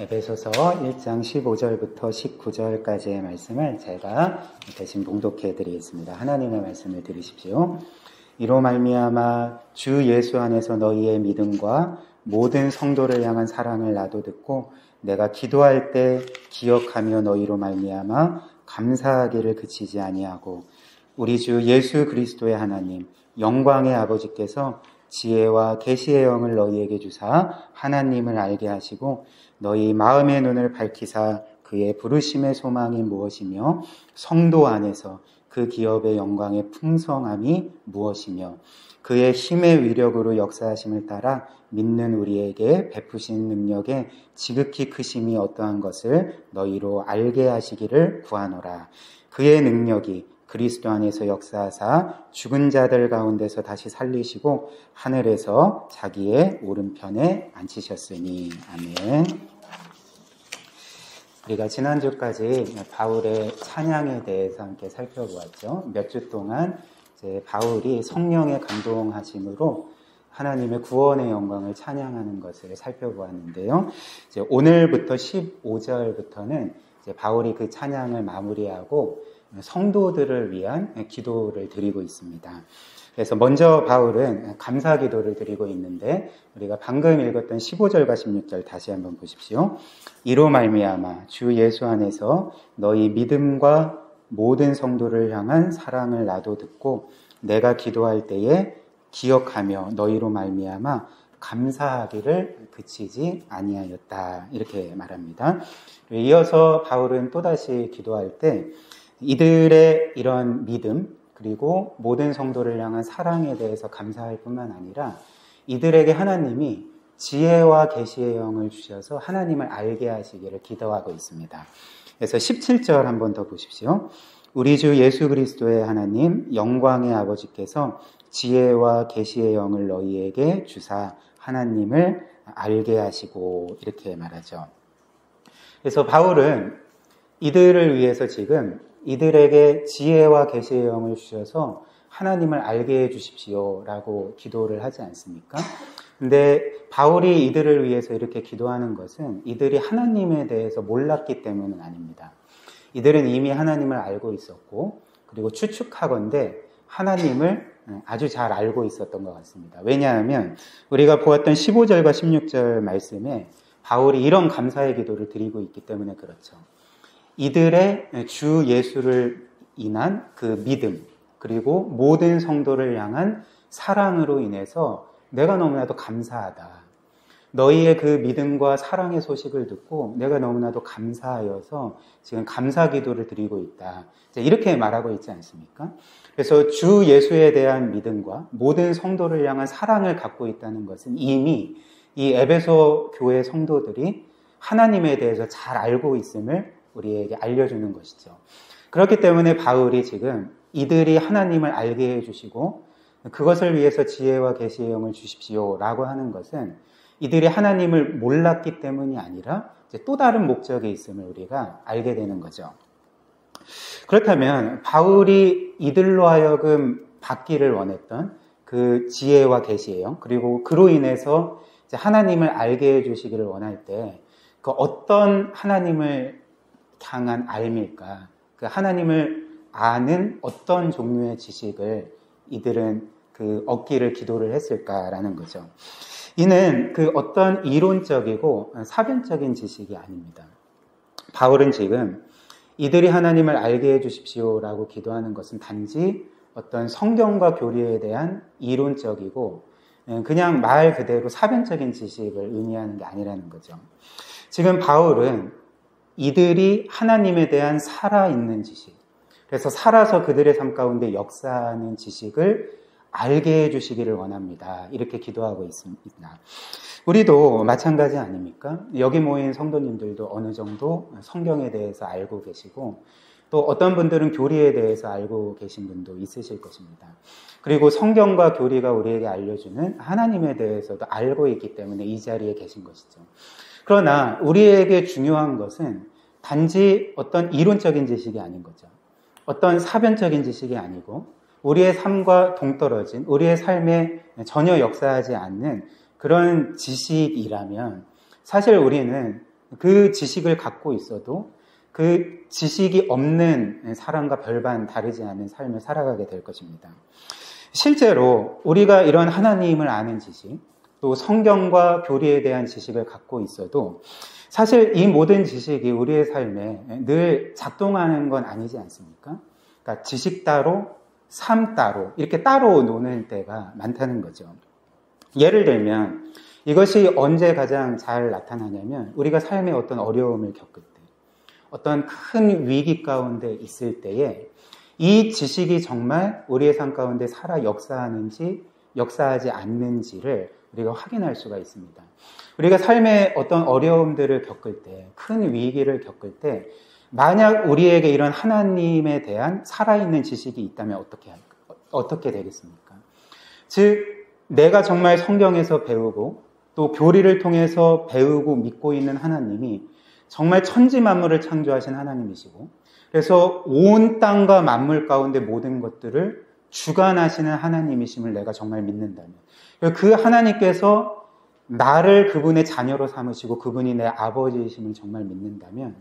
에베소서 1장 15절부터 19절까지의 말씀을 제가 대신 봉독해 드리겠습니다. 하나님의 말씀을 들으십시오. 이로 말미암아 주 예수 안에서 너희의 믿음과 모든 성도를 향한 사랑을 나도 듣고 내가 기도할 때 기억하며 너희로 말미암아 감사하기를 그치지 아니하고 우리 주 예수 그리스도의 하나님 영광의 아버지께서 지혜와 계시의 영을 너희에게 주사 하나님을 알게 하시고 너희 마음의 눈을 밝히사 그의 부르심의 소망이 무엇이며 성도 안에서 그 기업의 영광의 풍성함이 무엇이며 그의 힘의 위력으로 역사하심을 따라 믿는 우리에게 베푸신 능력의 지극히 크심이 어떠한 것을 너희로 알게 하시기를 구하노라. 그의 능력이 그리스도 안에서 역사하사 죽은 자들 가운데서 다시 살리시고 하늘에서 자기의 오른편에 앉히셨으니. 아멘. 우리가 지난주까지 바울의 찬양에 대해서 함께 살펴보았죠. 몇 주 동안 이제 바울이 성령의 감동하심으로 하나님의 구원의 영광을 찬양하는 것을 살펴보았는데요. 이제 오늘부터 15절부터는 이제 바울이 그 찬양을 마무리하고 성도들을 위한 기도를 드리고 있습니다. 그래서 먼저 바울은 감사 기도를 드리고 있는데 우리가 방금 읽었던 15절과 16절 다시 한번 보십시오. 이로 말미암아 주 예수 안에서 너희 믿음과 모든 성도를 향한 사랑을 나도 듣고 내가 기도할 때에 기억하며 너희로 말미암아 감사하기를 그치지 아니하였다. 이렇게 말합니다. 이어서 바울은 또다시 기도할 때 이들의 이런 믿음 그리고 모든 성도를 향한 사랑에 대해서 감사할 뿐만 아니라 이들에게 하나님이 지혜와 계시의 영을 주셔서 하나님을 알게 하시기를 기도하고 있습니다. 그래서 17절 한번 더 보십시오. 우리 주 예수 그리스도의 하나님 영광의 아버지께서 지혜와 계시의 영을 너희에게 주사 하나님을 알게 하시고 이렇게 말하죠. 그래서 바울은 이들을 위해서 지금 이들에게 지혜와 계시의 영을 주셔서 하나님을 알게 해 주십시오 라고 기도를 하지 않습니까? 근데 바울이 이들을 위해서 이렇게 기도하는 것은 이들이 하나님에 대해서 몰랐기 때문은 아닙니다. 이들은 이미 하나님을 알고 있었고 그리고 추측하건대 하나님을 아주 잘 알고 있었던 것 같습니다. 왜냐하면 우리가 보았던 15절과 16절 말씀에 바울이 이런 감사의 기도를 드리고 있기 때문에 그렇죠. 이들의 주 예수를 인한 그 믿음 그리고 모든 성도를 향한 사랑으로 인해서 내가 너무나도 감사하다. 너희의 그 믿음과 사랑의 소식을 듣고 내가 너무나도 감사하여서 지금 감사 기도를 드리고 있다. 이렇게 말하고 있지 않습니까? 그래서 주 예수에 대한 믿음과 모든 성도를 향한 사랑을 갖고 있다는 것은 이미 이 에베소 교회 성도들이 하나님에 대해서 잘 알고 있음을 우리에게 알려주는 것이죠. 그렇기 때문에 바울이 지금 이들이 하나님을 알게 해주시고 그것을 위해서 지혜와 계시의 영을 주십시오라고 하는 것은 이들이 하나님을 몰랐기 때문이 아니라 이제 또 다른 목적이 있음을 우리가 알게 되는 거죠. 그렇다면 바울이 이들로 하여금 받기를 원했던 그 지혜와 계시의 영 그리고 그로 인해서 이제 하나님을 알게 해주시기를 원할 때 그 어떤 하나님을 향한 알밀까? 그 하나님을 아는 어떤 종류의 지식을 이들은 그 얻기를 기도를 했을까라는 거죠. 이는 그 어떤 이론적이고 사변적인 지식이 아닙니다. 바울은 지금 이들이 하나님을 알게 해주십시오라고 기도하는 것은 단지 어떤 성경과 교리에 대한 이론적이고 그냥 말 그대로 사변적인 지식을 의미하는 게 아니라는 거죠. 지금 바울은 이들이 하나님에 대한 살아있는 지식, 그래서 살아서 그들의 삶 가운데 역사하는 지식을 알게 해주시기를 원합니다. 이렇게 기도하고 있습니다. 우리도 마찬가지 아닙니까? 여기 모인 성도님들도 어느 정도 성경에 대해서 알고 계시고 또 어떤 분들은 교리에 대해서 알고 계신 분도 있으실 것입니다. 그리고 성경과 교리가 우리에게 알려주는 하나님에 대해서도 알고 있기 때문에 이 자리에 계신 것이죠. 그러나 우리에게 중요한 것은 단지 어떤 이론적인 지식이 아닌 거죠. 어떤 사변적인 지식이 아니고 우리의 삶과 동떨어진 우리의 삶에 전혀 역사하지 않는 그런 지식이라면 사실 우리는 그 지식을 갖고 있어도 그 지식이 없는 사람과 별반 다르지 않은 삶을 살아가게 될 것입니다. 실제로 우리가 이런 하나님을 아는 지식, 또 성경과 교리에 대한 지식을 갖고 있어도 사실 이 모든 지식이 우리의 삶에 늘 작동하는 건 아니지 않습니까? 그러니까 지식 따로, 삶 따로 이렇게 따로 노는 때가 많다는 거죠. 예를 들면 이것이 언제 가장 잘 나타나냐면 우리가 삶에 어떤 어려움을 겪을 때, 어떤 큰 위기 가운데 있을 때에 이 지식이 정말 우리의 삶 가운데 살아 역사하는지 역사하지 않는지를 우리가 확인할 수가 있습니다. 우리가 삶에 어떤 어려움들을 겪을 때, 큰 위기를 겪을 때 만약 우리에게 이런 하나님에 대한 살아있는 지식이 있다면 어떻게 되겠습니까? 즉 내가 정말 성경에서 배우고 또 교리를 통해서 배우고 믿고 있는 하나님이 정말 천지 만물을 창조하신 하나님이시고 그래서 온 땅과 만물 가운데 모든 것들을 주관하시는 하나님이심을 내가 정말 믿는다면 그 하나님께서 나를 그분의 자녀로 삼으시고 그분이 내 아버지이심을 정말 믿는다면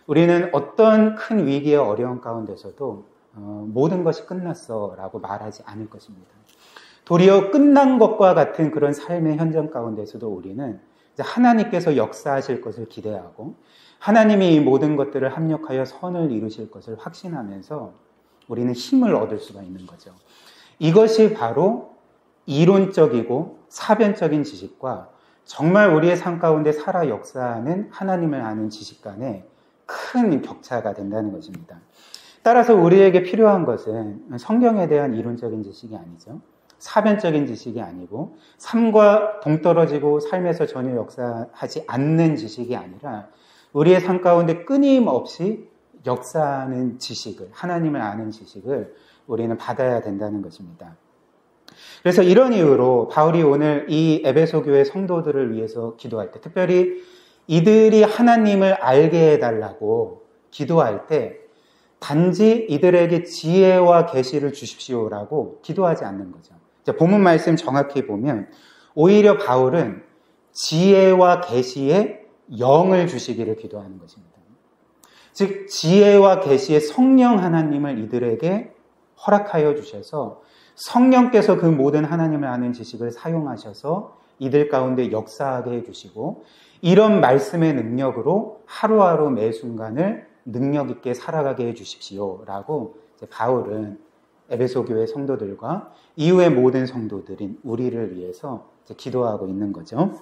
우리는 어떤 큰 위기의 어려움 가운데서도 모든 것이 끝났어 라고 말하지 않을 것입니다. 도리어 끝난 것과 같은 그런 삶의 현장 가운데서도 우리는 하나님께서 역사하실 것을 기대하고 하나님이 이 모든 것들을 합력하여 선을 이루실 것을 확신하면서 우리는 힘을 얻을 수가 있는 거죠. 이것이 바로 이론적이고 사변적인 지식과 정말 우리의 삶 가운데 살아 역사하는 하나님을 아는 지식 간의 큰 격차가 된다는 것입니다. 따라서 우리에게 필요한 것은 성경에 대한 이론적인 지식이 아니죠. 사변적인 지식이 아니고 삶과 동떨어지고 삶에서 전혀 역사하지 않는 지식이 아니라 우리의 삶 가운데 끊임없이 역사하는 지식을, 하나님을 아는 지식을 우리는 받아야 된다는 것입니다. 그래서 이런 이유로 바울이 오늘 이 에베소 교회 성도들을 위해서 기도할 때, 특별히 이들이 하나님을 알게 해달라고 기도할 때 단지 이들에게 지혜와 계시를 주십시오라고 기도하지 않는 거죠. 본문 말씀 정확히 보면 오히려 바울은 지혜와 계시의 영을 주시기를 기도하는 것입니다. 즉 지혜와 계시의 성령 하나님을 이들에게 허락하여 주셔서 성령께서 그 모든 하나님을 아는 지식을 사용하셔서 이들 가운데 역사하게 해주시고 이런 말씀의 능력으로 하루하루 매 순간을 능력 있게 살아가게 해주십시오 라고 바울은 에베소 교회 성도들과 이후의 모든 성도들인 우리를 위해서 기도하고 있는 거죠.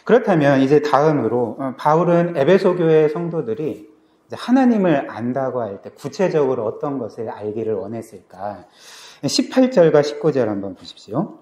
그렇다면 이제 다음으로 바울은 에베소 교회 성도들이 하나님을 안다고 할 때 구체적으로 어떤 것을 알기를 원했을까? 18절과 19절 한번 보십시오.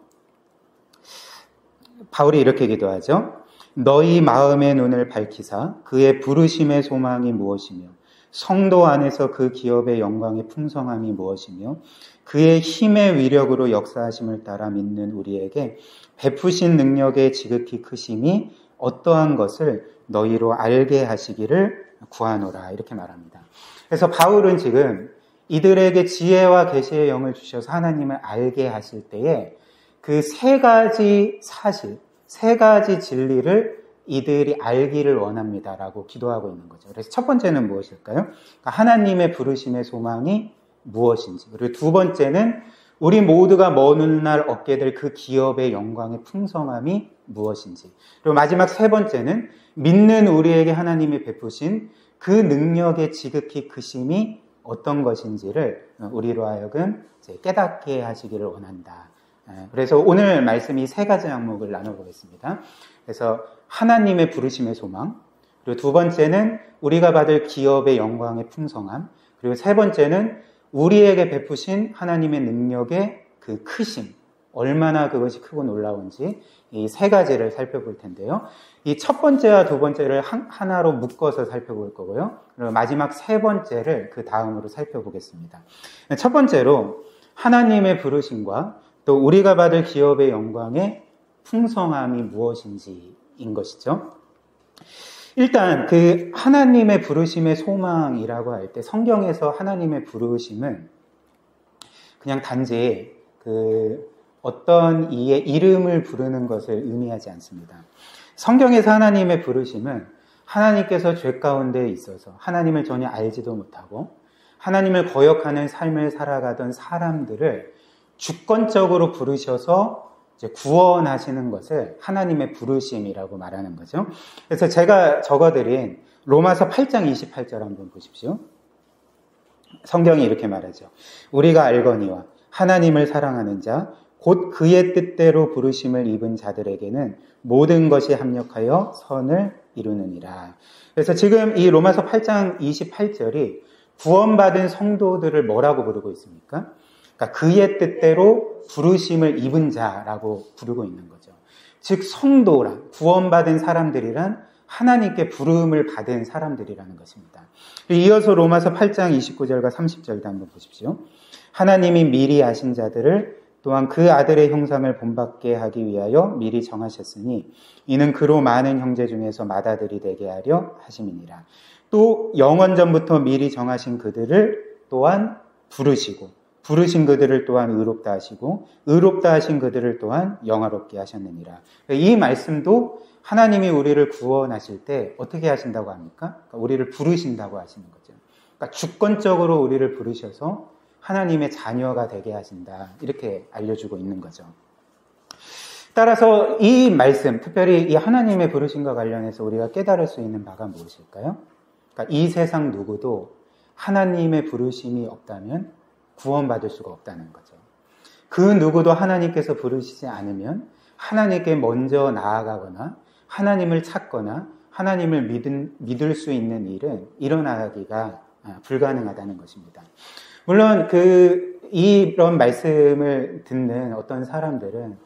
바울이 이렇게 기도하죠. 너희 마음의 눈을 밝히사 그의 부르심의 소망이 무엇이며 성도 안에서 그 기업의 영광의 풍성함이 무엇이며 그의 힘의 위력으로 역사하심을 따라 믿는 우리에게 베푸신 능력의 지극히 크심이 어떠한 것을 너희로 알게 하시기를 구하노라 이렇게 말합니다. 그래서 바울은 지금 이들에게 지혜와 계시의 영을 주셔서 하나님을 알게 하실 때에 그 세 가지 사실, 세 가지 진리를 이들이 알기를 원합니다라고 기도하고 있는 거죠. 그래서 첫 번째는 무엇일까요? 그러니까 하나님의 부르심의 소망이 무엇인지, 그리고 두 번째는 우리 모두가 먼 훗날 얻게 될 그 기업의 영광의 풍성함이 무엇인지, 그리고 마지막 세 번째는 믿는 우리에게 하나님이 베푸신 그 능력의 지극히 크심이 어떤 것인지를 우리로 하여금 깨닫게 하시기를 원한다. 그래서 오늘 말씀이 세 가지 항목을 나눠보겠습니다. 그래서 하나님의 부르심의 소망, 그리고 두 번째는 우리가 받을 기업의 영광의 풍성함, 그리고 세 번째는 우리에게 베푸신 하나님의 능력의 그 크심, 얼마나 그것이 크고 놀라운지 이 세 가지를 살펴볼 텐데요. 이 첫 번째와 두 번째를 하나로 묶어서 살펴볼 거고요. 그리고 마지막 세 번째를 그 다음으로 살펴보겠습니다. 첫 번째로 하나님의 부르심과 또 우리가 받을 기업의 영광의 풍성함이 무엇인지인 것이죠. 일단 그 하나님의 부르심의 소망이라고 할 때 성경에서 하나님의 부르심은 그냥 단지 그 어떤 이의 이름을 부르는 것을 의미하지 않습니다. 성경에서 하나님의 부르심은 하나님께서 죄 가운데 있어서 하나님을 전혀 알지도 못하고 하나님을 거역하는 삶을 살아가던 사람들을 주권적으로 부르셔서 이제 구원하시는 것을 하나님의 부르심이라고 말하는 거죠. 그래서 제가 적어드린 로마서 8장 28절 한번 보십시오. 성경이 이렇게 말하죠. 우리가 알거니와 하나님을 사랑하는 자, 곧 그의 뜻대로 부르심을 입은 자들에게는 모든 것이 합력하여 선을 이루느니라. 그래서 지금 이 로마서 8장 28절이 구원받은 성도들을 뭐라고 부르고 있습니까? 그러니까 그의 뜻대로 부르심을 입은 자라고 부르고 있는 거죠. 즉 성도란, 구원받은 사람들이란 하나님께 부름을 받은 사람들이라는 것입니다. 이어서 로마서 8장 29절과 30절도 한번 보십시오. 하나님이 미리 아신 자들을 또한 그 아들의 형상을 본받게 하기 위하여 미리 정하셨으니 이는 그로 많은 형제 중에서 맏아들이 되게 하려 하심이니라. 또 영원전부터 미리 정하신 그들을 또한 부르시고 부르신 그들을 또한 의롭다 하시고 의롭다 하신 그들을 또한 영화롭게 하셨느니라. 이 말씀도 하나님이 우리를 구원하실 때 어떻게 하신다고 합니까? 그러니까 우리를 부르신다고 하시는 거죠. 그러니까 주권적으로 우리를 부르셔서 하나님의 자녀가 되게 하신다. 이렇게 알려주고 있는 거죠. 따라서 이 말씀, 특별히 이 하나님의 부르심과 관련해서 우리가 깨달을 수 있는 바가 무엇일까요? 그러니까 이 세상 누구도 하나님의 부르심이 없다면 구원받을 수가 없다는 거죠. 그 누구도 하나님께서 부르시지 않으면 하나님께 먼저 나아가거나 하나님을 찾거나 하나님을 믿을 수 있는 일은 일어나기가 불가능하다는 것입니다. 물론 이런 말씀을 듣는 어떤 사람들은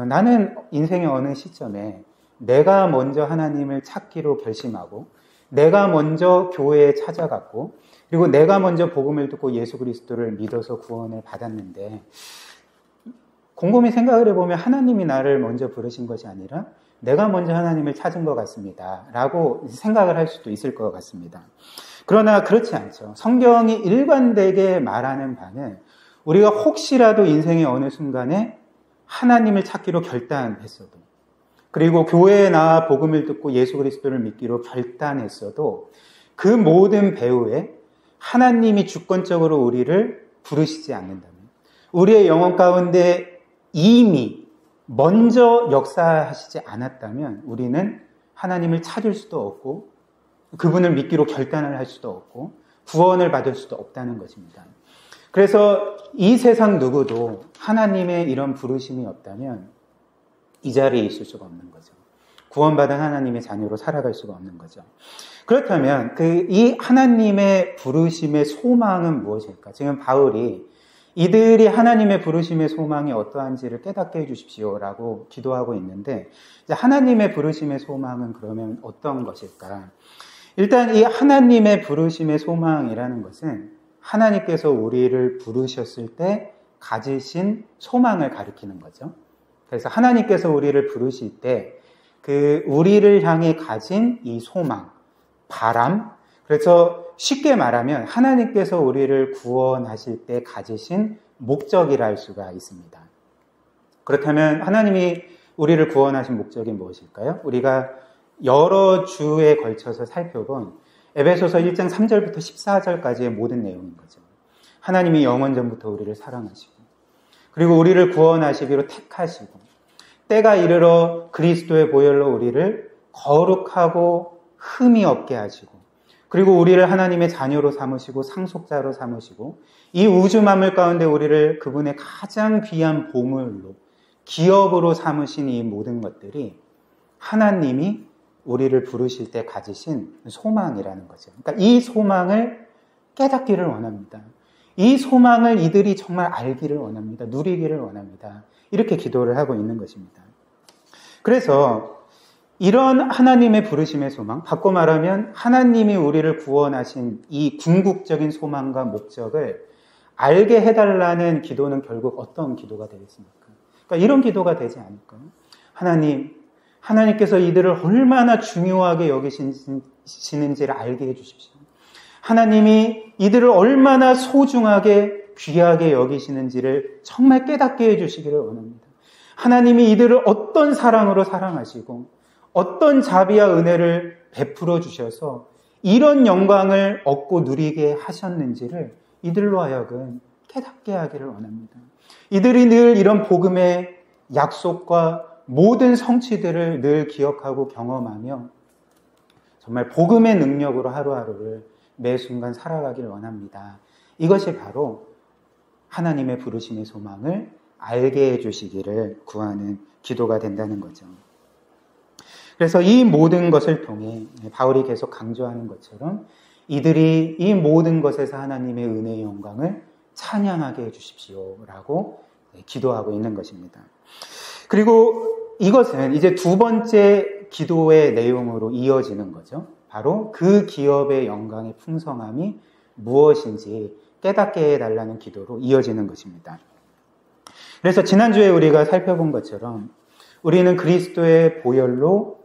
나는 인생의 어느 시점에 내가 먼저 하나님을 찾기로 결심하고 내가 먼저 교회에 찾아갔고 그리고 내가 먼저 복음을 듣고 예수 그리스도를 믿어서 구원을 받았는데 곰곰이 생각을 해보면 하나님이 나를 먼저 부르신 것이 아니라 내가 먼저 하나님을 찾은 것 같습니다 라고 생각을 할 수도 있을 것 같습니다. 그러나 그렇지 않죠. 성경이 일관되게 말하는 바는 우리가 혹시라도 인생의 어느 순간에 하나님을 찾기로 결단했어도 그리고 교회에 나와 복음을 듣고 예수 그리스도를 믿기로 결단했어도 그 모든 배후에 하나님이 주권적으로 우리를 부르시지 않는다면 우리의 영혼 가운데 이미 먼저 역사하시지 않았다면 우리는 하나님을 찾을 수도 없고 그분을 믿기로 결단을 할 수도 없고 구원을 받을 수도 없다는 것입니다. 그래서 이 세상 누구도 하나님의 이런 부르심이 없다면 이 자리에 있을 수가 없는 거죠. 구원받은 하나님의 자녀로 살아갈 수가 없는 거죠. 그렇다면 이 하나님의 부르심의 소망은 무엇일까? 지금 바울이 이들이 하나님의 부르심의 소망이 어떠한지를 깨닫게 해주십시오라고 기도하고 있는데 하나님의 부르심의 소망은 그러면 어떤 것일까? 일단 이 하나님의 부르심의 소망이라는 것은 하나님께서 우리를 부르셨을 때 가지신 소망을 가리키는 거죠. 그래서 하나님께서 우리를 부르실 때 우리를 향해 가진 이 소망, 바람, 그래서 쉽게 말하면 하나님께서 우리를 구원하실 때 가지신 목적이라 할 수가 있습니다. 그렇다면 하나님이 우리를 구원하신 목적이 무엇일까요? 우리가 여러 주에 걸쳐서 살펴본 에베소서 1장 3절부터 14절까지의 모든 내용인 거죠. 하나님이 영원전부터 우리를 사랑하시고 그리고 우리를 구원하시기로 택하시고 때가 이르러 그리스도의 보혈로 우리를 거룩하고 흠이 없게 하시고 그리고 우리를 하나님의 자녀로 삼으시고 상속자로 삼으시고 이 우주 만물 가운데 우리를 그분의 가장 귀한 보물로 기업으로 삼으신 이 모든 것들이 하나님이 우리를 부르실 때 가지신 소망이라는 거죠. 그러니까 이 소망을 깨닫기를 원합니다. 이 소망을 이들이 정말 알기를 원합니다. 누리기를 원합니다. 이렇게 기도를 하고 있는 것입니다. 그래서 이런 하나님의 부르심의 소망, 바꿔 말하면 하나님이 우리를 구원하신 이 궁극적인 소망과 목적을 알게 해달라는 기도는 결국 어떤 기도가 되겠습니까? 그러니까 이런 기도가 되지 않을까요? 하나님께서 이들을 얼마나 중요하게 여기시는지를 알게 해주십시오. 하나님이 이들을 얼마나 소중하게 귀하게 여기시는지를 정말 깨닫게 해주시기를 원합니다. 하나님이 이들을 어떤 사랑으로 사랑하시고 어떤 자비와 은혜를 베풀어 주셔서 이런 영광을 얻고 누리게 하셨는지를 이들로 하여금 깨닫게 하기를 원합니다. 이들이 늘 이런 복음의 약속과 모든 성취들을 늘 기억하고 경험하며 정말 복음의 능력으로 하루하루를 매 순간 살아가기를 원합니다. 이것이 바로 하나님의 부르심의 소망을 알게 해주시기를 구하는 기도가 된다는 거죠. 그래서 이 모든 것을 통해 바울이 계속 강조하는 것처럼 이들이 이 모든 것에서 하나님의 은혜의 영광을 찬양하게 해주십시오라고 기도하고 있는 것입니다. 그리고 이것은 이제 두 번째 기도의 내용으로 이어지는 거죠. 바로 그 기업의 영광의 풍성함이 무엇인지 깨닫게 해달라는 기도로 이어지는 것입니다. 그래서 지난주에 우리가 살펴본 것처럼 우리는 그리스도의 보혈로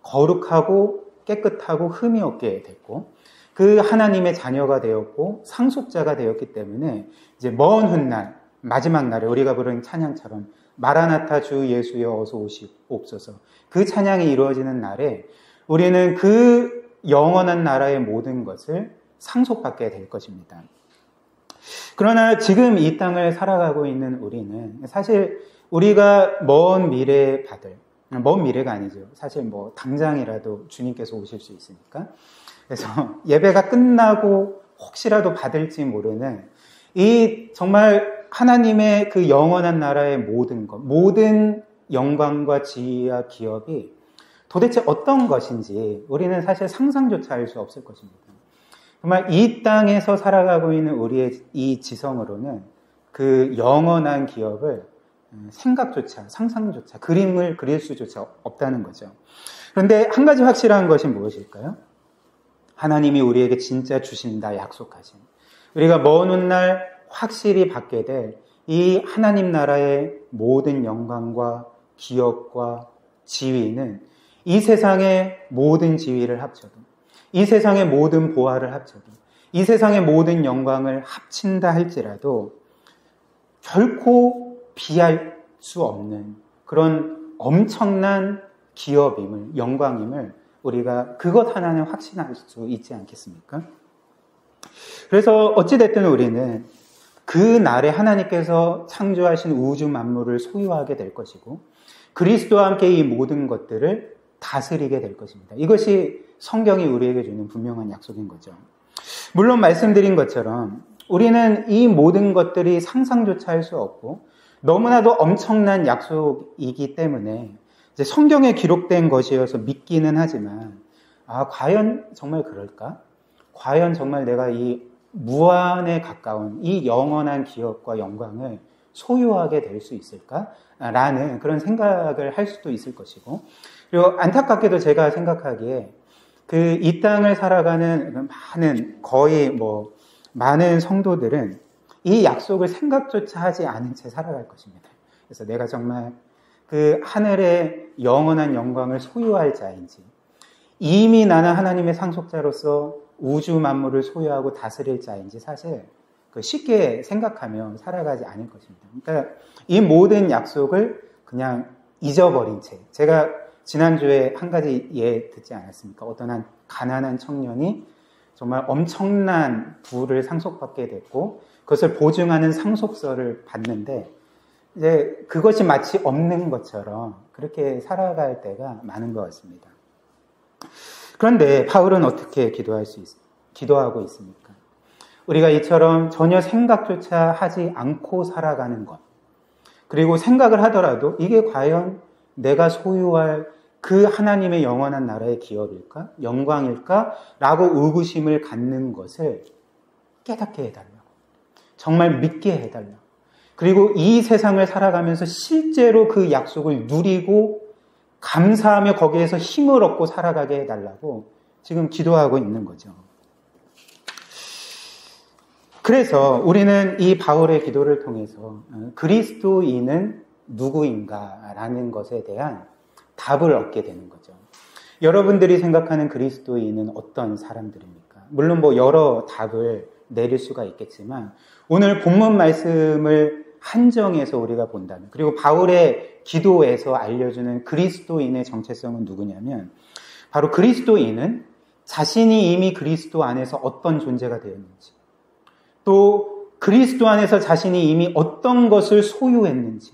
거룩하고 깨끗하고 흠이 없게 됐고 그 하나님의 자녀가 되었고 상속자가 되었기 때문에 이제 먼 훗날 마지막 날에 우리가 부르는 찬양처럼 마라나타 주 예수여 어서 오시옵소서, 그 찬양이 이루어지는 날에 우리는 그 영원한 나라의 모든 것을 상속받게 될 것입니다. 그러나 지금 이 땅을 살아가고 있는 우리는 사실 우리가 먼 미래에 받을, 먼 미래가 아니죠. 사실 뭐 당장이라도 주님께서 오실 수 있으니까. 그래서 예배가 끝나고 혹시라도 받을지 모르는 이 정말 하나님의 그 영원한 나라의 모든 것, 모든 영광과 지위와 기업이 도대체 어떤 것인지 우리는 사실 상상조차 할 수 없을 것입니다. 정말 이 땅에서 살아가고 있는 우리의 이 지성으로는 그 영원한 기업을 생각조차, 상상조차, 그림을 그릴 수조차 없다는 거죠. 그런데 한 가지 확실한 것이 무엇일까요? 하나님이 우리에게 진짜 주신다 약속하신, 우리가 먼 훗날 확실히 받게 될 이 하나님 나라의 모든 영광과 기업과 지위는 이 세상의 모든 지위를 합쳐도, 이 세상의 모든 보화를 합쳐도, 이 세상의 모든 영광을 합친다 할지라도 결코 비할 수 없는 그런 엄청난 기업임을, 영광임을 우리가 그것 하나는 확신할 수 있지 않겠습니까? 그래서 어찌됐든 우리는 그 날에 하나님께서 창조하신 우주 만물을 소유하게 될 것이고 그리스도와 함께 이 모든 것들을 다스리게 될 것입니다. 이것이 성경이 우리에게 주는 분명한 약속인 거죠. 물론 말씀드린 것처럼 우리는 이 모든 것들이 상상조차 할 수 없고 너무나도 엄청난 약속이기 때문에 이제 성경에 기록된 것이어서 믿기는 하지만 과연 정말 그럴까? 과연 정말 내가 이 무한에 가까운 이 영원한 기업과 영광을 소유하게 될 수 있을까? 라는 그런 생각을 할 수도 있을 것이고, 그리고 안타깝게도 제가 생각하기에 그 이 땅을 살아가는 거의 많은 성도들은 이 약속을 생각조차 하지 않은 채 살아갈 것입니다. 그래서 내가 정말 그 하늘의 영원한 영광을 소유할 자인지, 이미 나는 하나님의 상속자로서 우주 만물을 소유하고 다스릴 자인지 사실 쉽게 생각하며 살아가지 않을 것입니다. 그러니까 이 모든 약속을 그냥 잊어버린 채, 제가 지난주에 한 가지 예 듣지 않았습니까? 어떤 한 가난한 청년이 정말 엄청난 부를 상속받게 됐고 그것을 보증하는 상속서를 받는데 이제 그것이 마치 없는 것처럼 그렇게 살아갈 때가 많은 것 같습니다. 그런데 바울은 어떻게 기도하고 있습니까? 우리가 이처럼 전혀 생각조차 하지 않고 살아가는 것, 그리고 생각을 하더라도 이게 과연 내가 소유할 그 하나님의 영원한 나라의 기업일까? 영광일까? 라고 의구심을 갖는 것을 깨닫게 해달라고, 정말 믿게 해달라고, 그리고 이 세상을 살아가면서 실제로 그 약속을 누리고 감사하며 거기에서 힘을 얻고 살아가게 해달라고 지금 기도하고 있는 거죠. 그래서 우리는 이 바울의 기도를 통해서 그리스도인은 누구인가라는 것에 대한 답을 얻게 되는 거죠. 여러분들이 생각하는 그리스도인은 어떤 사람들입니까? 물론 여러 답을 내릴 수가 있겠지만 오늘 본문 말씀을 한정해서 우리가 본다면, 그리고 바울의 기도에서 알려주는 그리스도인의 정체성은 누구냐면, 바로 그리스도인은 자신이 이미 그리스도 안에서 어떤 존재가 되었는지, 또 그리스도 안에서 자신이 이미 어떤 것을 소유했는지,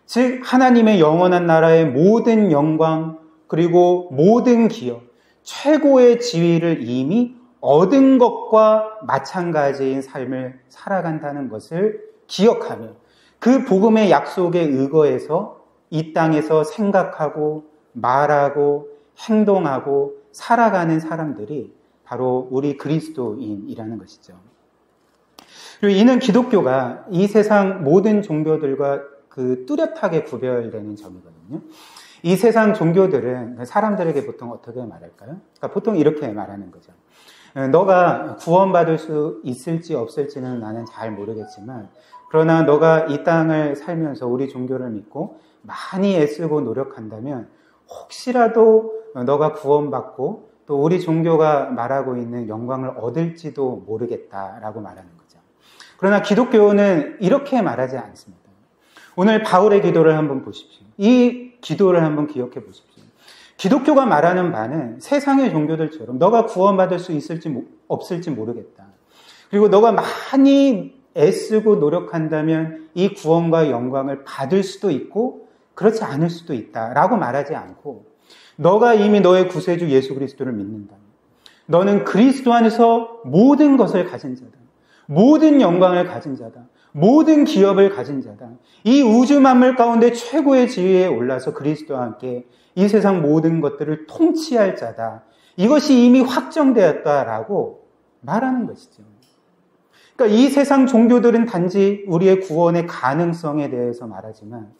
즉 하나님의 영원한 나라의 모든 영광 그리고 모든 기업, 최고의 지위를 이미 얻은 것과 마찬가지인 삶을 살아간다는 것을 기억하며 그 복음의 약속에 의거해서 이 땅에서 생각하고 말하고 행동하고 살아가는 사람들이 바로 우리 그리스도인이라는 것이죠. 그리고 이는 기독교가 이 세상 모든 종교들과 뚜렷하게 구별되는 점이거든요. 이 세상 종교들은 사람들에게 보통 어떻게 말할까요? 그러니까 보통 이렇게 말하는 거죠. 너가 구원받을 수 있을지 없을지는 나는 잘 모르겠지만, 그러나 너가 이 땅을 살면서 우리 종교를 믿고 많이 애쓰고 노력한다면 혹시라도 너가 구원받고 또 우리 종교가 말하고 있는 영광을 얻을지도 모르겠다라고 말하는 거죠. 그러나 기독교는 이렇게 말하지 않습니다. 오늘 바울의 기도를 한번 보십시오. 이 기도를 한번 기억해 보십시오. 기독교가 말하는 바는 세상의 종교들처럼 너가 구원받을 수 있을지 없을지 모르겠다. 그리고 너가 많이 애쓰고 노력한다면 이 구원과 영광을 받을 수도 있고 그렇지 않을 수도 있다라고 말하지 않고, 너가 이미 너의 구세주 예수 그리스도를 믿는다면, 너는 그리스도 안에서 모든 것을 가진 자다. 모든 영광을 가진 자다. 모든 기업을 가진 자다. 이 우주 만물 가운데 최고의 지위에 올라서 그리스도와 함께 이 세상 모든 것들을 통치할 자다. 이것이 이미 확정되었다라고 말하는 것이죠. 그러니까 이 세상 종교들은 단지 우리의 구원의 가능성에 대해서 말하지만,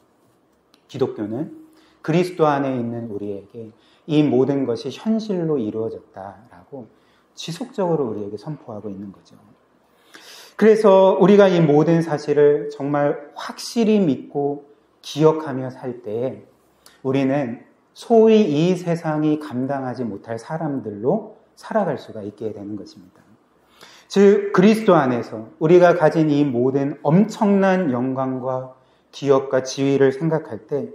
기독교는 그리스도 안에 있는 우리에게 이 모든 것이 현실로 이루어졌다라고 지속적으로 우리에게 선포하고 있는 거죠. 그래서 우리가 이 모든 사실을 정말 확실히 믿고 기억하며 살 때에 우리는 소위 이 세상이 감당하지 못할 사람들로 살아갈 수가 있게 되는 것입니다. 즉 그리스도 안에서 우리가 가진 이 모든 엄청난 영광과 기업과 지위를 생각할 때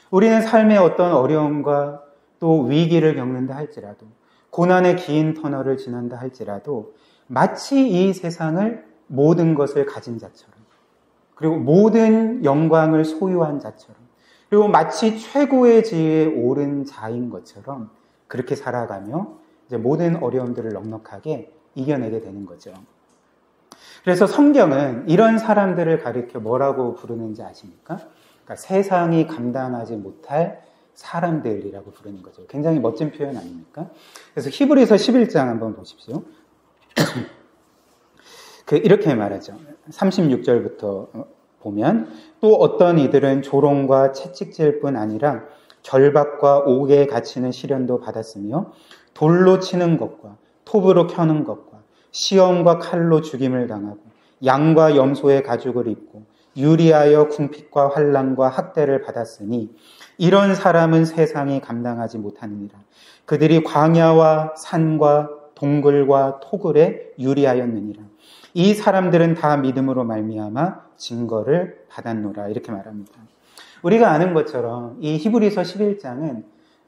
우리는 삶의 어떤 어려움과 또 위기를 겪는다 할지라도, 고난의 긴 터널을 지난다 할지라도 마치 이 세상을 모든 것을 가진 자처럼, 그리고 모든 영광을 소유한 자처럼, 그리고 마치 최고의 지위에 오른 자인 것처럼 그렇게 살아가며 이제 모든 어려움들을 넉넉하게 이겨내게 되는 거죠. 그래서 성경은 이런 사람들을 가리켜 뭐라고 부르는지 아십니까? 그러니까 세상이 감당하지 못할 사람들이라고 부르는 거죠. 굉장히 멋진 표현 아닙니까? 그래서 히브리서 11장 한번 보십시오. 이렇게 말하죠. 36절부터 보면, 또 어떤 이들은 조롱과 채찍질 뿐 아니라 결박과 옥에 갇히는 시련도 받았으며 돌로 치는 것과 톱으로 켜는 것과 시험과 칼로 죽임을 당하고 양과 염소의 가죽을 입고 유리하여 궁핍과 환난과 학대를 받았으니 이런 사람은 세상이 감당하지 못하느니라. 그들이 광야와 산과 동굴과 토굴에 유리하였느니라. 이 사람들은 다 믿음으로 말미암아 증거를 받았노라. 이렇게 말합니다. 우리가 아는 것처럼 이 히브리서 11장은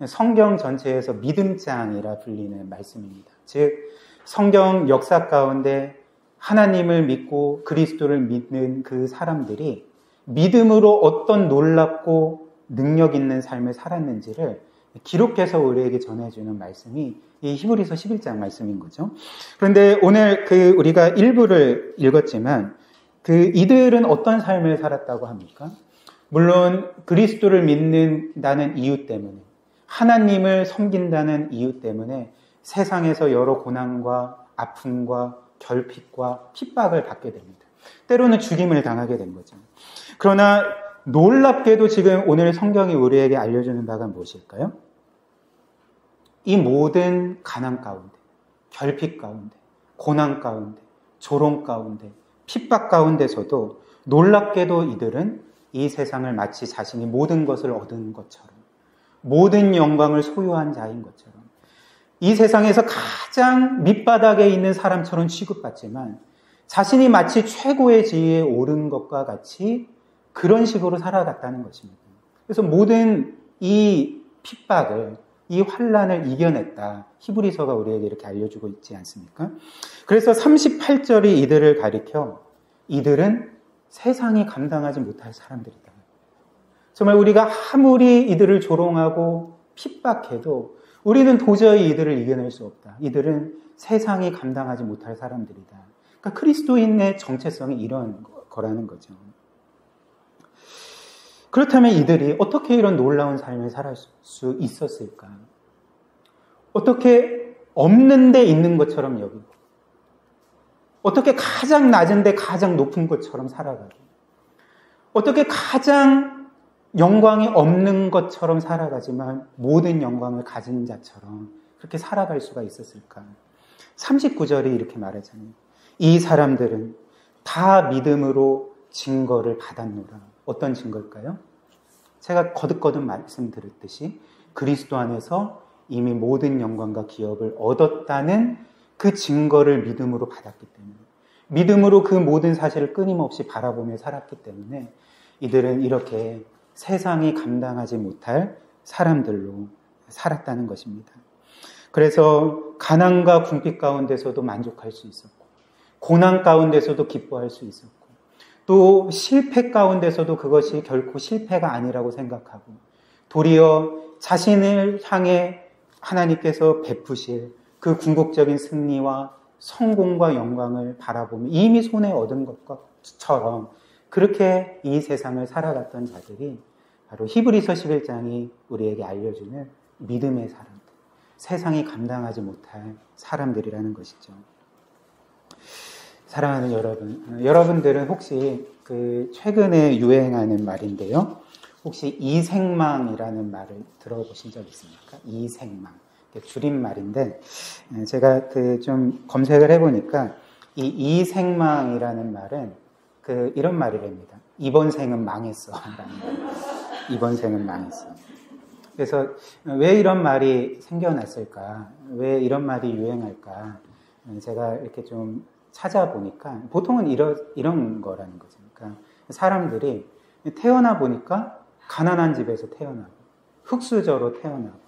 성경 전체에서 믿음장이라 불리는 말씀입니다. 즉 성경 역사 가운데 하나님을 믿고 그리스도를 믿는 그 사람들이 믿음으로 어떤 놀랍고 능력 있는 삶을 살았는지를 기록해서 우리에게 전해주는 말씀이 이 히브리서 11장 말씀인 거죠. 그런데 오늘 우리가 일부를 읽었지만 이들은 어떤 삶을 살았다고 합니까? 물론 그리스도를 믿는다는 이유 때문에, 하나님을 섬긴다는 이유 때문에 세상에서 여러 고난과 아픔과 결핍과 핍박을 받게 됩니다. 때로는 죽임을 당하게 된 거죠. 그러나 놀랍게도 지금 오늘 성경이 우리에게 알려주는 바가 무엇일까요? 이 모든 가난 가운데, 결핍 가운데, 고난 가운데, 조롱 가운데, 핍박 가운데서도 놀랍게도 이들은 이 세상을 마치 자신이 모든 것을 얻은 것처럼, 모든 영광을 소유한 자인 것처럼, 이 세상에서 가장 밑바닥에 있는 사람처럼 취급받지만 자신이 마치 최고의 지위에 오른 것과 같이 그런 식으로 살아갔다는 것입니다. 그래서 모든 이 핍박을, 이 환난을 이겨냈다. 히브리서가 우리에게 이렇게 알려주고 있지 않습니까? 그래서 38절이 이들을 가리켜 이들은 세상이 감당하지 못할 사람들이다. 정말 우리가 아무리 이들을 조롱하고 핍박해도 우리는 도저히 이들을 이겨낼 수 없다. 이들은 세상이 감당하지 못할 사람들이다. 그러니까 그리스도인의 정체성이 이런 거라는 거죠. 그렇다면 이들이 어떻게 이런 놀라운 삶을 살 수 있었을까? 어떻게 없는 데 있는 것처럼 여기고, 어떻게 가장 낮은 데 가장 높은 것처럼 살아가고, 어떻게 가장 영광이 없는 것처럼 살아가지만 모든 영광을 가진 자처럼 그렇게 살아갈 수가 있었을까? 39절이 이렇게 말하잖아요. 이 사람들은 다 믿음으로 증거를 받았노라. 어떤 증거일까요? 제가 거듭거듭 말씀드렸듯이 그리스도 안에서 이미 모든 영광과 기업을 얻었다는 그 증거를 믿음으로 받았기 때문에, 믿음으로 그 모든 사실을 끊임없이 바라보며 살았기 때문에 이들은 이렇게 세상이 감당하지 못할 사람들로 살았다는 것입니다. 그래서 가난과 궁핍 가운데서도 만족할 수 있었고, 고난 가운데서도 기뻐할 수 있었고, 또 실패 가운데서도 그것이 결코 실패가 아니라고 생각하고, 도리어 자신을 향해 하나님께서 베푸실 그 궁극적인 승리와 성공과 영광을 바라보며 이미 손에 얻은 것처럼 그렇게 이 세상을 살아갔던 자들이 바로 히브리서 11장이 우리에게 알려주는 믿음의 사람들, 세상이 감당하지 못할 사람들이라는 것이죠. 사랑하는 여러분, 여러분들은 혹시 그 최근에 유행하는 말인데요. 혹시 이생망이라는 말을 들어보신 적 있습니까? 이생망. 줄임말인데, 제가 그 좀 검색을 해보니까 이 이생망이라는 말은 이런 말이랍니다. 이번 생은 망했어. 라는 말. 이번 생은 망했어. 그래서 왜 이런 말이 생겨났을까? 왜 이런 말이 유행할까? 제가 이렇게 좀 찾아보니까 보통은 이런 거라는 거죠. 그러니까 사람들이 태어나 보니까 가난한 집에서 태어나고 흙수저로 태어나고,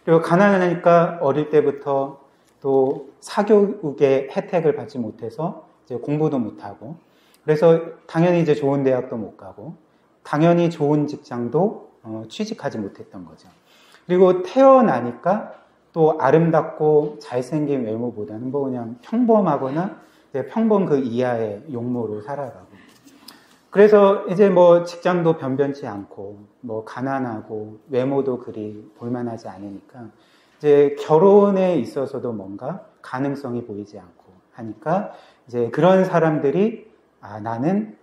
그리고 가난하니까 어릴 때부터 또 사교육의 혜택을 받지 못해서 이제 공부도 못하고, 그래서 당연히 이제 좋은 대학도 못 가고 당연히 좋은 직장도 취직하지 못했던 거죠. 그리고 태어나니까 또 아름답고 잘생긴 외모보다는 뭐 그냥 평범하거나 평범 그 이하의 용모로 살아가고, 그래서 이제 뭐 직장도 변변치 않고 뭐 가난하고 외모도 그리 볼만하지 않으니까 이제 결혼에 있어서도 뭔가 가능성이 보이지 않고 하니까 이제 그런 사람들이 나는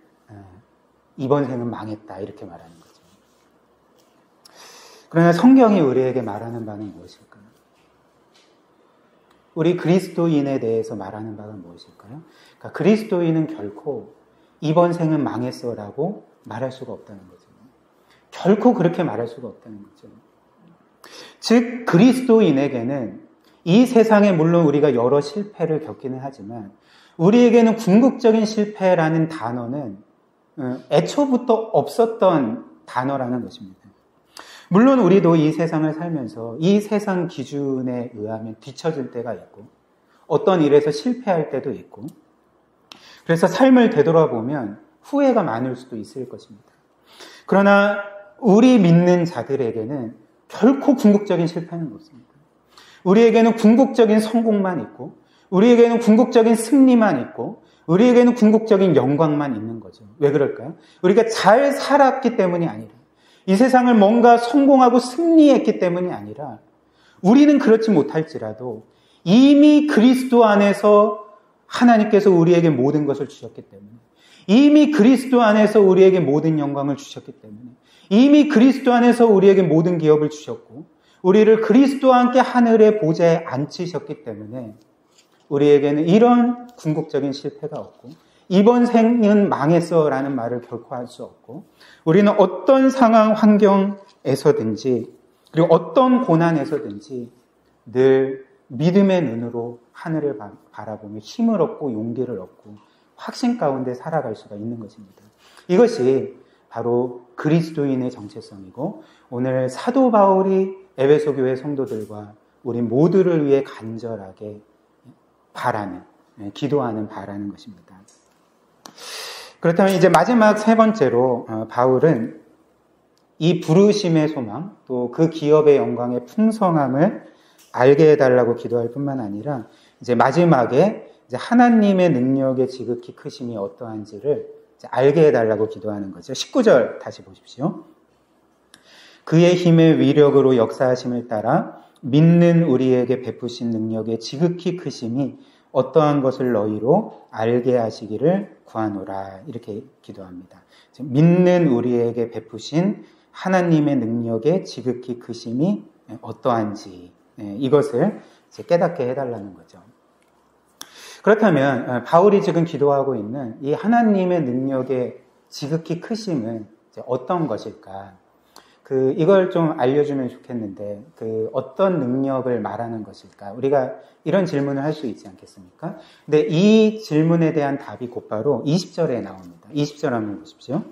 이번 생은 망했다 이렇게 말하는 거죠. 그러나 성경이 우리에게 말하는 바는 무엇일까요? 우리 그리스도인에 대해서 말하는 바가 무엇일까요? 그러니까 그리스도인은 결코 이번 생은 망했어라고 말할 수가 없다는 거죠. 결코 그렇게 말할 수가 없다는 거죠. 즉 그리스도인에게는 이 세상에 물론 우리가 여러 실패를 겪기는 하지만 우리에게는 궁극적인 실패라는 단어는 애초부터 없었던 단어라는 것입니다. 물론 우리도 이 세상을 살면서 이 세상 기준에 의하면 뒤처질 때가 있고 어떤 일에서 실패할 때도 있고, 그래서 삶을 되돌아보면 후회가 많을 수도 있을 것입니다. 그러나 우리 믿는 자들에게는 결코 궁극적인 실패는 없습니다. 우리에게는 궁극적인 성공만 있고, 우리에게는 궁극적인 승리만 있고, 우리에게는 궁극적인 영광만 있는 거죠. 왜 그럴까요? 우리가 잘 살았기 때문이 아니라, 이 세상을 뭔가 성공하고 승리했기 때문이 아니라, 우리는 그렇지 못할지라도 이미 그리스도 안에서 하나님께서 우리에게 모든 것을 주셨기 때문에, 이미 그리스도 안에서 우리에게 모든 영광을 주셨기 때문에, 이미 그리스도 안에서 우리에게 모든 기업을 주셨고 우리를 그리스도와 함께 하늘의 보좌에 앉히셨기 때문에 우리에게는 이런 궁극적인 실패가 없고 이번 생은 망했어 라는 말을 결코 할 수 없고, 우리는 어떤 상황 환경에서든지 그리고 어떤 고난에서든지 늘 믿음의 눈으로 하늘을 바라보며 힘을 얻고 용기를 얻고 확신 가운데 살아갈 수가 있는 것입니다. 이것이 바로 그리스도인의 정체성이고 오늘 사도 바울이 에베소 교회 성도들과 우리 모두를 위해 간절하게 바라는, 기도하는 바라는 것입니다. 그렇다면 이제 마지막 세 번째로 바울은 이 부르심의 소망, 또 그 기업의 영광의 풍성함을 알게 해달라고 기도할 뿐만 아니라 이제 마지막에 이제 하나님의 능력의 지극히 크심이 어떠한지를 이제 알게 해달라고 기도하는 거죠. 19절 다시 보십시오. 그의 힘의 위력으로 역사하심을 따라 믿는 우리에게 베푸신 능력의 지극히 크심이 어떠한 것을 너희로 알게 하시기를 구하노라. 이렇게 기도합니다. 믿는 우리에게 베푸신 하나님의 능력의 지극히 크심이 어떠한지 이것을 이제 깨닫게 해달라는 거죠. 그렇다면 바울이 지금 기도하고 있는 이 하나님의 능력의 지극히 크심은 이제 어떤 것일까? 이걸 좀 알려주면 좋겠는데 어떤 능력을 말하는 것일까? 우리가 이런 질문을 할 수 있지 않겠습니까? 근데 이 질문에 대한 답이 곧바로 20절에 나옵니다. 20절 한번 보십시오.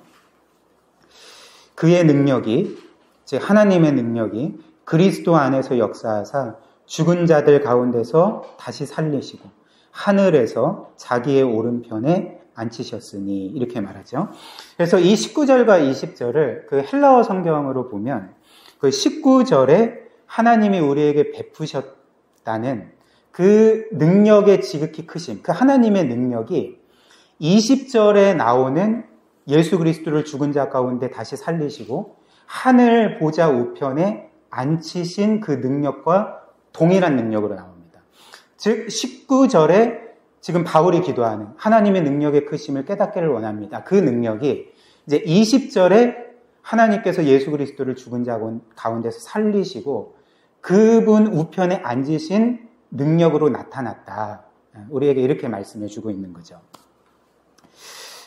그의 능력이, 즉 하나님의 능력이 그리스도 안에서 역사하사 죽은 자들 가운데서 다시 살리시고 하늘에서 자기의 오른편에 앉히셨으니 이렇게 말하죠. 그래서 이 19절과 20절을 그 헬라어 성경으로 보면 그 19절에 하나님이 우리에게 베푸셨다는 그 능력의 지극히 크심, 그 하나님의 능력이 20절에 나오는 예수 그리스도를 죽은 자 가운데 다시 살리시고 하늘 보좌 우편에 앉히신 그 능력과 동일한 능력으로 나옵니다. 즉 19절에 지금 바울이 기도하는 하나님의 능력의 크심을 깨닫기를 원합니다. 그 능력이 이제 20절에 하나님께서 예수 그리스도를 죽은 자 가운데서 살리시고 그분 우편에 앉으신 능력으로 나타났다. 우리에게 이렇게 말씀해 주고 있는 거죠.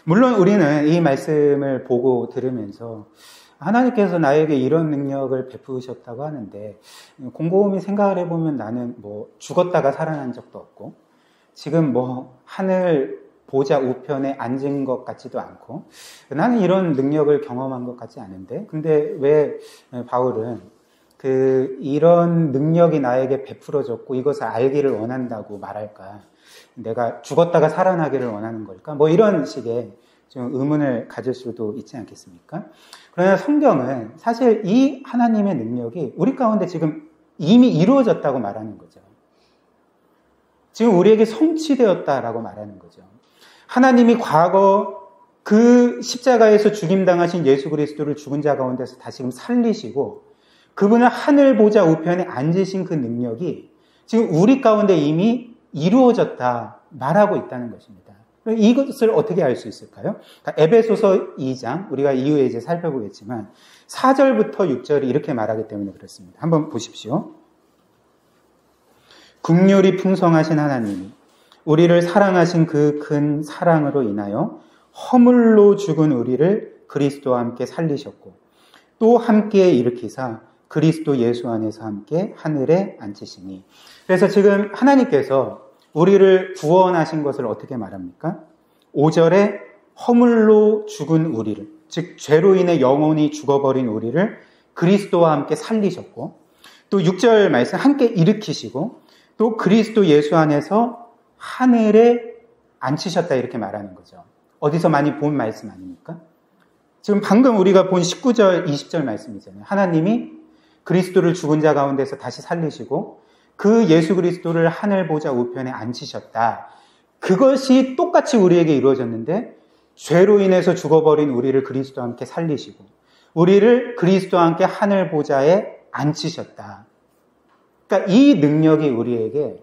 물론 우리는 이 말씀을 보고 들으면서 하나님께서 나에게 이런 능력을 베푸셨다고 하는데 곰곰이 생각을 해보면 나는 죽었다가 살아난 적도 없고 지금 하늘 보좌 우편에 앉은 것 같지도 않고 나는 이런 능력을 경험한 것 같지 않은데 근데 왜 바울은 이런 능력이 나에게 베풀어졌고 이것을 알기를 원한다고 말할까? 내가 죽었다가 살아나기를 원하는 걸까? 이런 식의 좀 의문을 가질 수도 있지 않겠습니까? 그러나 성경은 사실 이 하나님의 능력이 우리 가운데 지금 이미 이루어졌다고 말하는 거죠. 지금 우리에게 성취되었다라고 말하는 거죠. 하나님이 과거 그 십자가에서 죽임당하신 예수 그리스도를 죽은 자 가운데서 다시금 살리시고 그분을 하늘 보좌 우편에 앉으신 그 능력이 지금 우리 가운데 이미 이루어졌다 말하고 있다는 것입니다. 이것을 어떻게 알 수 있을까요? 에베소서 2장 우리가 이후에 이제 살펴보겠지만 4절부터 6절이 이렇게 말하기 때문에 그렇습니다. 한번 보십시오. 긍휼이 풍성하신 하나님이 우리를 사랑하신 그 큰 사랑으로 인하여 허물로 죽은 우리를 그리스도와 함께 살리셨고 또 함께 일으키사 그리스도 예수 안에서 함께 하늘에 앉히시니. 그래서 지금 하나님께서 우리를 구원하신 것을 어떻게 말합니까? 5절에 허물로 죽은 우리를, 즉 죄로 인해 영원히 죽어버린 우리를 그리스도와 함께 살리셨고 또 6절 말씀 함께 일으키시고 또 그리스도 예수 안에서 하늘에 앉히셨다 이렇게 말하는 거죠. 어디서 많이 본 말씀 아닙니까? 지금 방금 우리가 본 19절, 20절 말씀이잖아요. 하나님이 그리스도를 죽은 자 가운데서 다시 살리시고 그 예수 그리스도를 하늘 보좌 우편에 앉히셨다. 그것이 똑같이 우리에게 이루어졌는데 죄로 인해서 죽어버린 우리를 그리스도와 함께 살리시고 우리를 그리스도와 함께 하늘 보좌에 앉히셨다. 그러니까 이 능력이 우리에게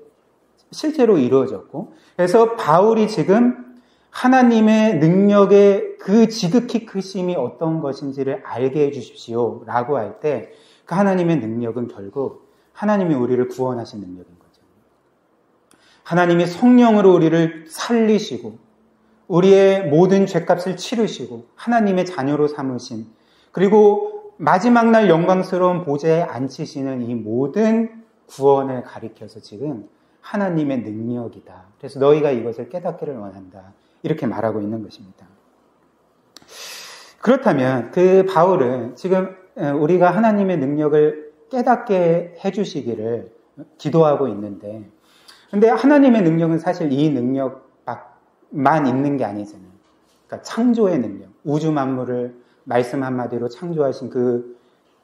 실제로 이루어졌고 그래서 바울이 지금 하나님의 능력의 그 지극히 크심이 어떤 것인지를 알게 해주십시오 라고 할 때 그 하나님의 능력은 결국 하나님이 우리를 구원하신 능력인 거죠. 하나님이 성령으로 우리를 살리시고 우리의 모든 죄값을 치르시고 하나님의 자녀로 삼으신 그리고 마지막 날 영광스러운 보좌에 앉히시는 이 모든 구원을 가리켜서 지금 하나님의 능력이다. 그래서 너희가 이것을 깨닫기를 원한다. 이렇게 말하고 있는 것입니다. 그렇다면 그 바울은 지금 우리가 하나님의 능력을 깨닫게 해주시기를 기도하고 있는데, 근데 하나님의 능력은 사실 이 능력만 있는 게 아니잖아요. 그러니까 창조의 능력, 우주 만물을 말씀 한마디로 창조하신 그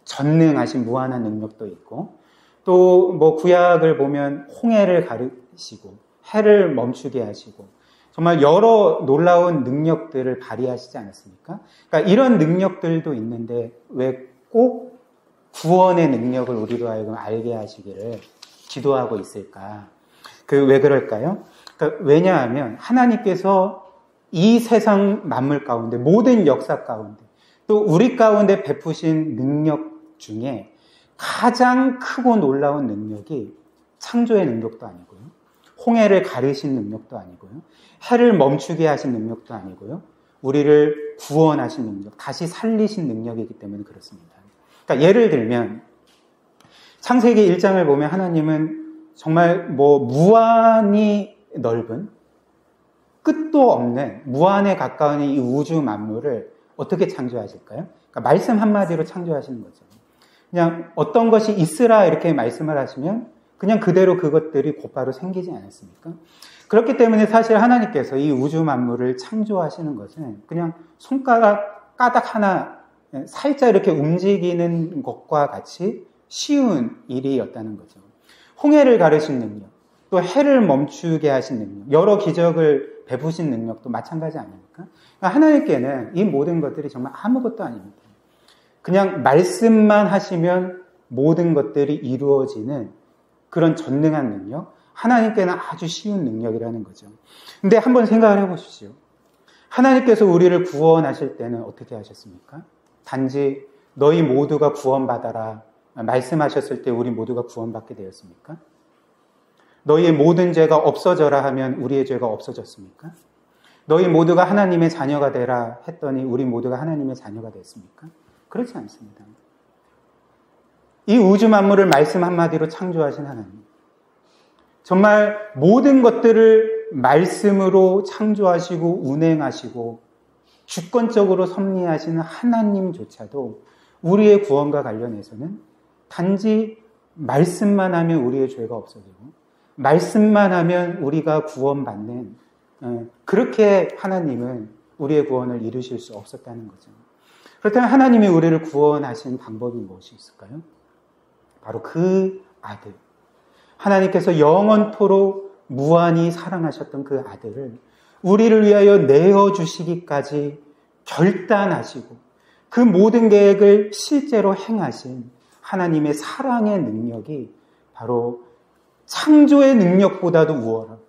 전능하신 무한한 능력도 있고, 또 뭐 구약을 보면 홍해를 가르시고 해를 멈추게 하시고 정말 여러 놀라운 능력들을 발휘하시지 않았습니까? 그러니까 이런 능력들도 있는데 왜 꼭 구원의 능력을 우리로 하여금 알게 하시기를 기도하고 있을까? 왜 그럴까요? 그러니까 왜냐하면 하나님께서 이 세상 만물 가운데 모든 역사 가운데 또 우리 가운데 베푸신 능력 중에 가장 크고 놀라운 능력이 창조의 능력도 아니고요. 홍해를 가르신 능력도 아니고요. 해를 멈추게 하신 능력도 아니고요. 우리를 구원하신 능력, 다시 살리신 능력이기 때문에 그렇습니다. 그러니까 예를 들면 창세기 1장을 보면 하나님은 정말 무한히 넓은 끝도 없는 무한에 가까운 이 우주 만물을 어떻게 창조하실까요? 그러니까 말씀 한마디로 창조하시는 거죠. 그냥 어떤 것이 있으라 이렇게 말씀을 하시면 그냥 그대로 그것들이 곧바로 생기지 않았습니까? 그렇기 때문에 사실 하나님께서 이 우주 만물을 창조하시는 것은 그냥 손가락 까닥 하나 살짝 이렇게 움직이는 것과 같이 쉬운 일이었다는 거죠. 홍해를 가르신 능력, 또 해를 멈추게 하신 능력, 여러 기적을 베푸신 능력도 마찬가지 아닙니까? 하나님께는 이 모든 것들이 정말 아무것도 아닙니다. 그냥 말씀만 하시면 모든 것들이 이루어지는 그런 전능한 능력, 하나님께는 아주 쉬운 능력이라는 거죠. 근데 한번 생각을 해보십시오. 하나님께서 우리를 구원하실 때는 어떻게 하셨습니까? 단지 너희 모두가 구원받아라 말씀하셨을 때 우리 모두가 구원받게 되었습니까? 너희의 모든 죄가 없어져라 하면 우리의 죄가 없어졌습니까? 너희 모두가 하나님의 자녀가 되라 했더니 우리 모두가 하나님의 자녀가 됐습니까? 그렇지 않습니다. 이 우주 만물을 말씀 한마디로 창조하신 하나님, 정말 모든 것들을 말씀으로 창조하시고 운행하시고 주권적으로 섭리하시는 하나님조차도 우리의 구원과 관련해서는 단지 말씀만 하면 우리의 죄가 없어지고 말씀만 하면 우리가 구원받는, 그렇게 하나님은 우리의 구원을 이루실 수 없었다는 거죠. 그렇다면 하나님이 우리를 구원하신 방법이 무엇이 있을까요? 바로 그 아들, 하나님께서 영원토록 무한히 사랑하셨던 그 아들을 우리를 위하여 내어주시기까지 결단하시고 그 모든 계획을 실제로 행하신 하나님의 사랑의 능력이 바로 창조의 능력보다도 우월하고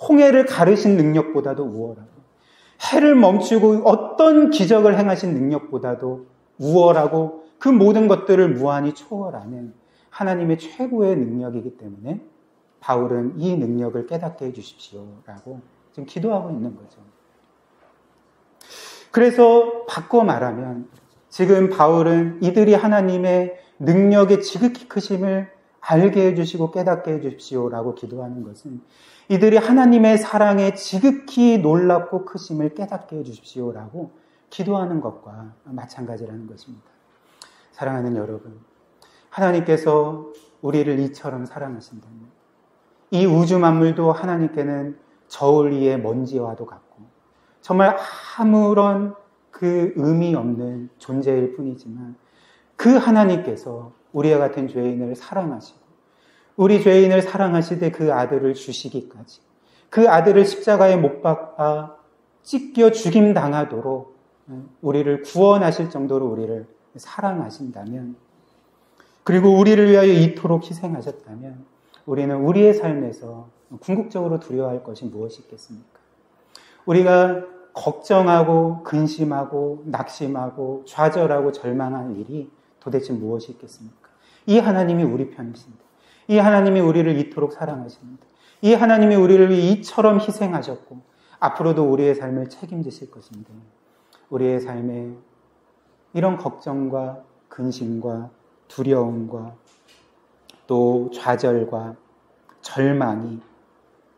홍해를 가르신 능력보다도 우월하고 해를 멈추고 어떤 기적을 행하신 능력보다도 우월하고 그 모든 것들을 무한히 초월하는 하나님의 최고의 능력이기 때문에 바울은 이 능력을 깨닫게 해주십시오라고 지금 기도하고 있는 거죠. 그래서 바꿔 말하면 지금 바울은 이들이 하나님의 능력의 지극히 크심을 알게 해주시고 깨닫게 해주십시오라고 기도하는 것은 이들이 하나님의 사랑의 지극히 놀랍고 크심을 깨닫게 해주십시오라고 기도하는 것과 마찬가지라는 것입니다. 사랑하는 여러분, 하나님께서 우리를 이처럼 사랑하신다면 이 우주 만물도 하나님께는 저울 위의 먼지와도 같고 정말 아무런 그 의미 없는 존재일 뿐이지만 그 하나님께서 우리와 같은 죄인을 사랑하시고 우리 죄인을 사랑하시되 그 아들을 주시기까지 그 아들을 십자가에 못 박아 찢겨 죽임당하도록 우리를 구원하실 정도로 우리를 사랑하신다면, 그리고 우리를 위하여 이토록 희생하셨다면 우리는 우리의 삶에서 궁극적으로 두려워할 것이 무엇이 있겠습니까? 우리가 걱정하고 근심하고 낙심하고 좌절하고 절망할 일이 도대체 무엇이 있겠습니까? 이 하나님이 우리 편이신데, 이 하나님이 우리를 이토록 사랑하십니다. 이 하나님이 우리를 위해 이처럼 희생하셨고 앞으로도 우리의 삶을 책임지실 것인데 우리의 삶에 이런 걱정과 근심과 두려움과 또 좌절과 절망이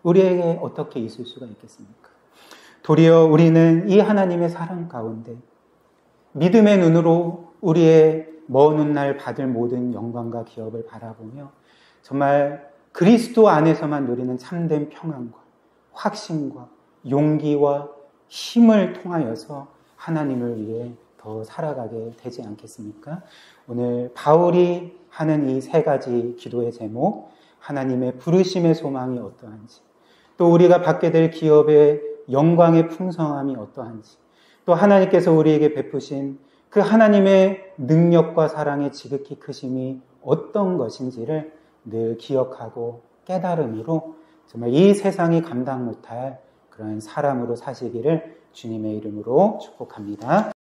우리에게 어떻게 있을 수가 있겠습니까? 도리어 우리는 이 하나님의 사랑 가운데 믿음의 눈으로 우리의 먼 훗날 받을 모든 영광과 기업을 바라보며 정말 그리스도 안에서만 누리는 참된 평안과 확신과 용기와 힘을 통하여서 하나님을 위해 더 살아가게 되지 않겠습니까? 오늘 바울이 하는 이 세 가지 기도의 제목, 하나님의 부르심의 소망이 어떠한지, 또 우리가 받게 될 기업의 영광의 풍성함이 어떠한지, 또 하나님께서 우리에게 베푸신 그 하나님의 능력과 사랑의 지극히 크심이 어떤 것인지를 늘 기억하고 깨달음으로 정말 이 세상이 감당 못할 그런 사람으로 사시기를 주님의 이름으로 축복합니다.